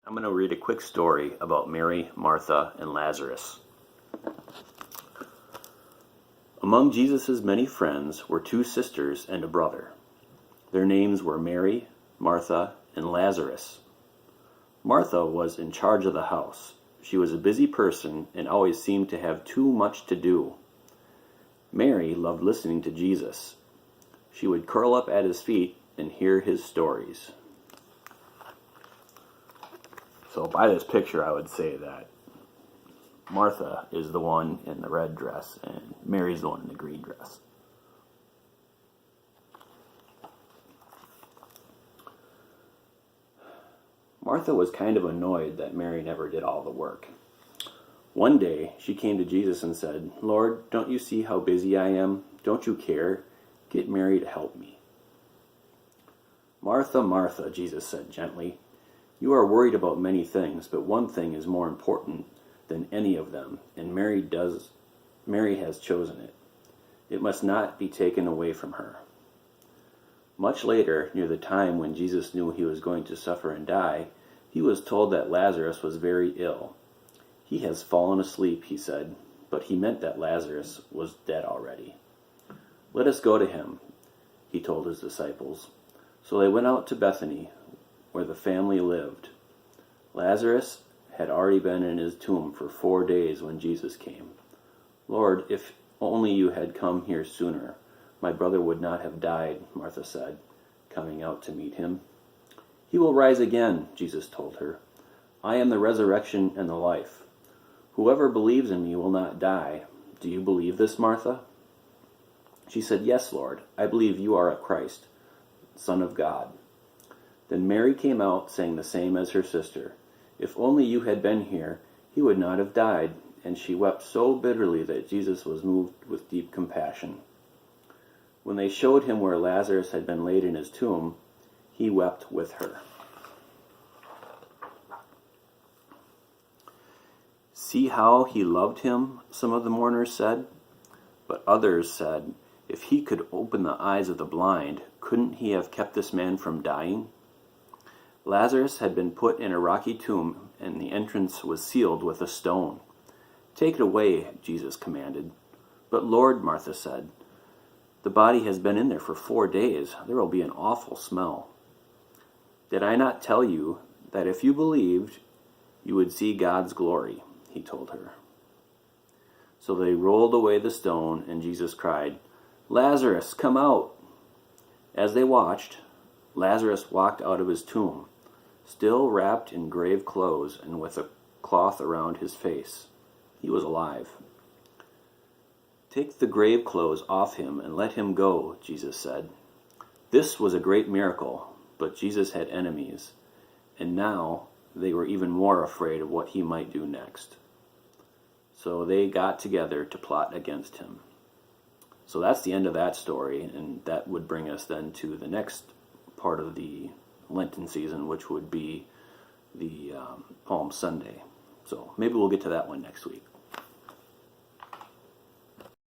I'm going to read a quick story about Mary, Martha, and Lazarus. Among Jesus' many friends were two sisters and a brother. Their names were Mary, Martha, and Lazarus. Martha was in charge of the house. She was a busy person and always seemed to have too much to do. Mary loved listening to Jesus. She would curl up at his feet and hear his stories. So by this picture, I would say that Martha is the one in the red dress and Mary's the one in the green dress. Martha was kind of annoyed that Mary never did all the work. One day, she came to Jesus and said, "Lord, don't you see how busy I am? Don't you care? Get Mary to help me." "Martha, Martha," Jesus said gently, "you are worried about many things, but one thing is more important than any of them, and Mary has chosen it. It must not be taken away from her." Much later, near the time when Jesus knew he was going to suffer and die, he was told that Lazarus was very ill. "He has fallen asleep," he said, but he meant that Lazarus was dead already. "Let us go to him," he told his disciples. So they went out to Bethany, where the family lived. Lazarus had already been in his tomb for 4 days when Jesus came. "Lord, if only you had come here sooner, my brother would not have died," Martha said, coming out to meet him. "He will rise again," Jesus told her. "I am the resurrection and the life. Whoever believes in me will not die. Do you believe this, Martha?" She said, "Yes, Lord, I believe you are a Christ, Son of God." Then Mary came out, saying the same as her sister. "If only you had been here, he would not have died." And she wept so bitterly that Jesus was moved with deep compassion. When they showed him where Lazarus had been laid in his tomb, he wept with her. "See how he loved him," some of the mourners said. But others said, "If he could open the eyes of the blind, couldn't he have kept this man from dying?" Lazarus had been put in a rocky tomb, and the entrance was sealed with a stone. "Take it away," Jesus commanded. "But Lord," Martha said, "the body has been in there for 4 days. There will be an awful smell." "Did I not tell you that if you believed, you would see God's glory?" he told her. So they rolled away the stone, and Jesus cried, "Lazarus, come out!" As they watched, Lazarus walked out of his tomb, still wrapped in grave clothes and with a cloth around his face. He was alive. "Take the grave clothes off him and let him go," Jesus said. This was a great miracle, but Jesus had enemies, and now they were even more afraid of what he might do next. So they got together to plot against him. So that's the end of that story, and that would bring us then to the next part of the Lenten season, which would be the Palm Sunday. So maybe we'll get to that one next week.